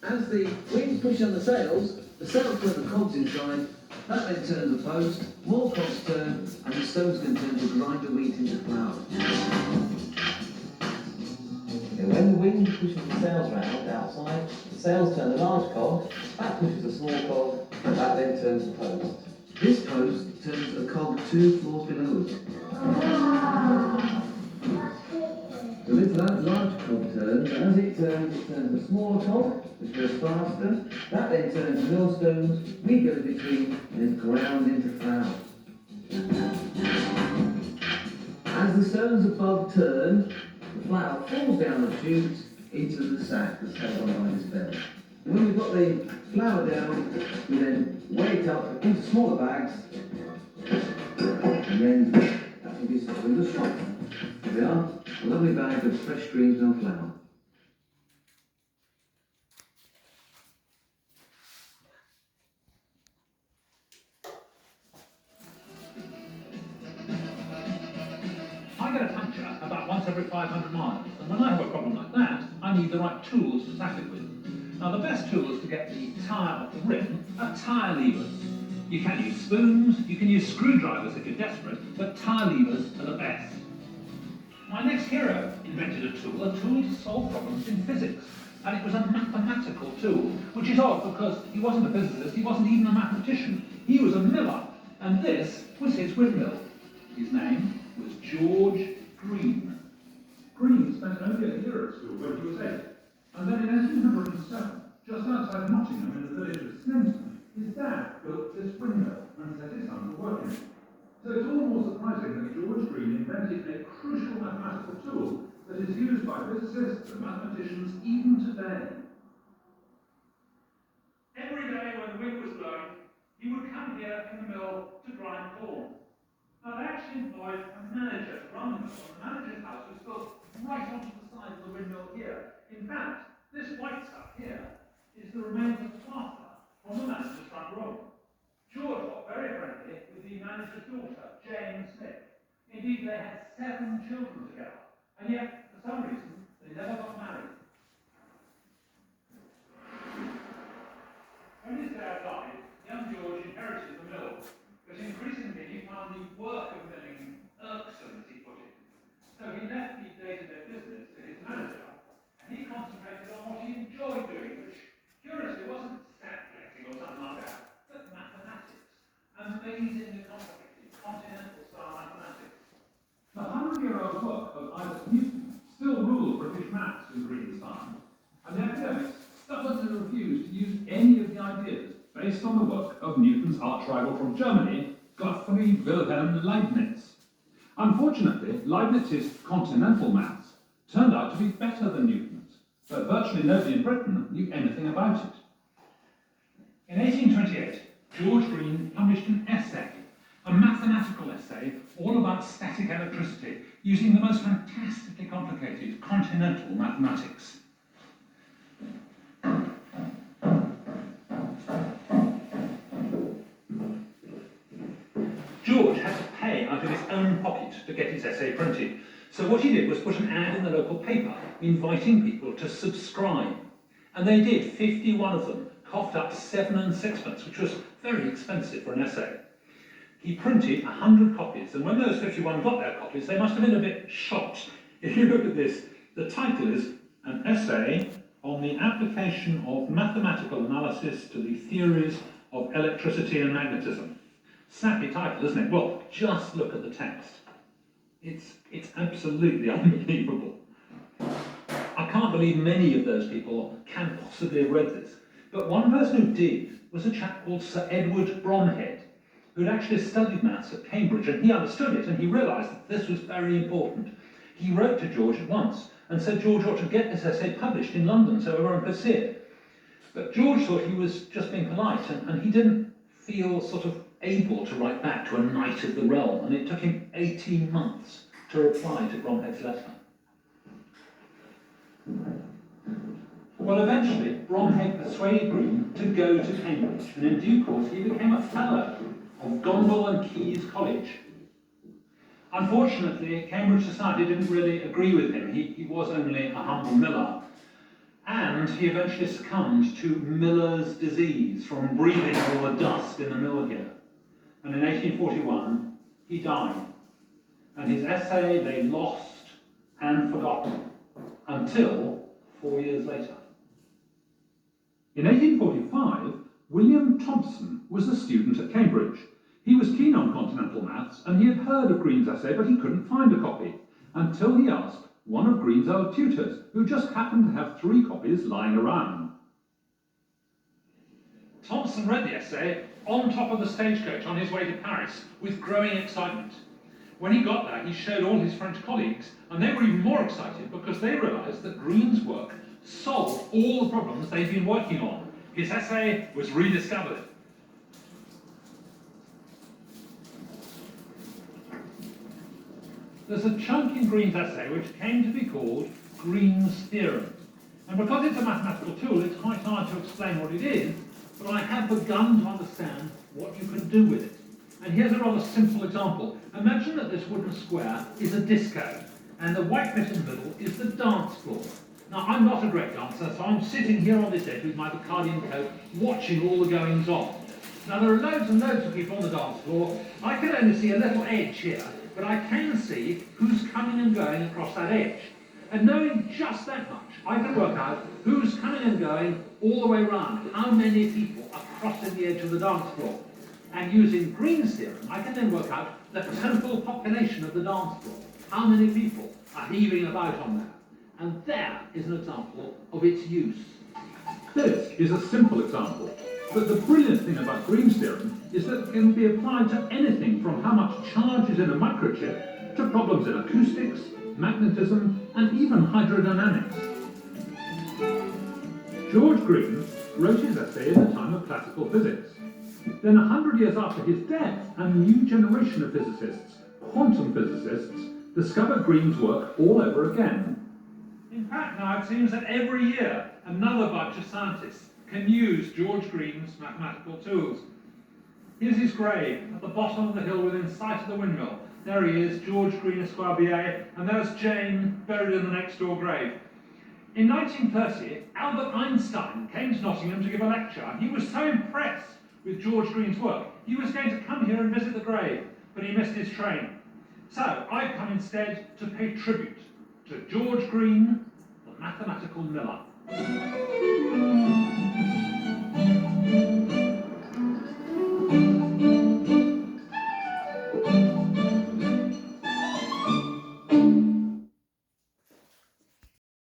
As the wings push on the sails turn the cogs inside, that then turns the post, more cogs turn, and the stones can turn to grind the wheat into flour. And when the wind pushes the sails round outside, the sails turn the large cog, that pushes the small cog, and that then turns the post. This post turns a cog 2 floors below it. So this large cog turns, and as it turns the smaller cog, which goes faster. That then turns millstones, wheat goes between, and is ground into flour. As the stones above turn, the flour falls down the chutes into the sack that's held on by this bell. And when we've got the flour down, we then weigh it up into smaller bags, and then that can be stored in the shop. Here we are, a lovely bag of fresh green mill flour. I get a puncture about once every 500 miles, and when I have a problem like that, I need the right tools to tackle it with. Now, the best tools to get the tyre off the rim are tyre levers. You can use spoons, you can use screwdrivers if you're desperate, but tyre levers are the best. My next hero invented a tool to solve problems in physics, and it was a mathematical tool, which is odd because he wasn't a physicist, he wasn't even a mathematician, he was a miller, and this was his windmill. His name was George Green. Green spent only a year at school when he was 8, and then in 1807, just outside Nottingham in the village of Snenston, his dad built this windmill and set his son to work in it. So it's all the more surprising that George Green invented a crucial mathematical tool that is used by physicists and mathematicians even today. Every day when the wind was blowing, he would come here in the mill to grind corn. Now, they actually employed a manager to run the mill, and the manager's house was built right onto the side of the windmill here. In fact, this white stuff here is the remains of plaster from the manager's front room. George got very friendly with the manager's daughter, Jane Smith. Indeed, they had 7 children together, and yet, for some reason, they never got married. When his dad died, young George inherited the mill, but increasingly he found the work of milling irksome, as he put it. So he left the day-to-day business to his manager, and he concentrated on what he enjoyed doing, which curiously wasn't stamp collecting or something like that, but mathematics. Amazingly complicated, continental-style mathematics. The 100-year-old work of Isaac Newton still ruled British maths in Green's time, and the academics stubbornly refused to use any of the ideas based on the work of Newton's arch-rival from Germany, Gottfried Wilhelm Leibniz. Unfortunately, Leibniz's continental maths turned out to be better than Newton's, but virtually nobody in Britain knew anything about it. In 1828, George Green published an essay, a mathematical essay, all about static electricity, using the most fantastically complicated continental mathematics. George had to pay out of his own pocket to get his essay printed, so what he did was put an ad in the local paper inviting people to subscribe. And they did, 51 of them, coughed up 7 and 6pence, which was very expensive for an essay. He printed 100 copies, and when those 51 got their copies, they must have been a bit shocked. If you look at this, the title is An Essay on the Application of Mathematical Analysis to the Theories of Electricity and Magnetism. Snappy title, isn't it? Well, just look at the text. It's absolutely unbelievable. I can't believe many of those people can possibly have read this. But one person who did was a chap called Sir Edward Bromhead, who'd actually studied maths at Cambridge, and he understood it, and he realised that this was very important. He wrote to George at once and said George ought to get this essay published in London so everyone could see it. But George thought he was just being polite, and he didn't feel sort of able to write back to a knight of the realm, and it took him 18 months to reply to Bromhead's letter. Well, eventually, Bromhead persuaded Green to go to Cambridge, and in due course he became a fellow of Gondal and Keys College. Unfortunately, Cambridge society didn't really agree with him. He was only a humble miller. And he eventually succumbed to Miller's disease from breathing all the dust in the mill here. And in 1841, he died. And his essay lay lost and forgotten until 4 years later. In 1845, William Thompson was a student at Cambridge. He was keen on continental maths and he had heard of Green's essay, but he couldn't find a copy until he asked one of Green's old tutors, who just happened to have 3 copies lying around. Thompson read the essay on top of the stagecoach on his way to Paris with growing excitement. When he got there, he showed all his French colleagues, and they were even more excited because they realised that Green's work solved all the problems they'd been working on. His essay was rediscovered. There's a chunk in Green's essay which came to be called Green's theorem. And because it's a mathematical tool, it's quite hard to explain what it is, but I have begun to understand what you can do with it. And here's a rather simple example. Imagine that this wooden square is a disco, and the white bit in the middle is the dance floor. Now, I'm not a great dancer, so I'm sitting here on this edge with my Bacardian coat, watching all the goings on. Now, there are loads and loads of people on the dance floor. I can only see a little edge here, but I can see who's coming and going across that edge. And knowing just that much, I can work out who's coming and going all the way around, how many people are crossing the edge of the dance floor. And using Green's theorem, I can then work out the total population of the dance floor, how many people are heaving about on there. And there is an example of its use. This is a simple example, but the brilliant thing about Green's theorem is that it can be applied to anything from how much charge is in a microchip to problems in acoustics, magnetism, and even hydrodynamics. George Green wrote his essay in the time of classical physics. Then 100 years after his death, a new generation of physicists, quantum physicists, discovered Green's work all over again. In fact, now it seems that every year another batch of scientists can use George Green's mathematical tools. Here's his grave at the bottom of the hill within sight of the Windmill. There he is, George Green, Esquire, BA, and there's Jane buried in the next door grave. In 1930, Albert Einstein came to Nottingham to give a lecture, and he was so impressed with George Green's work, he was going to come here and visit the grave, but he missed his train. So I've come instead to pay tribute to George Green, the mathematical miller.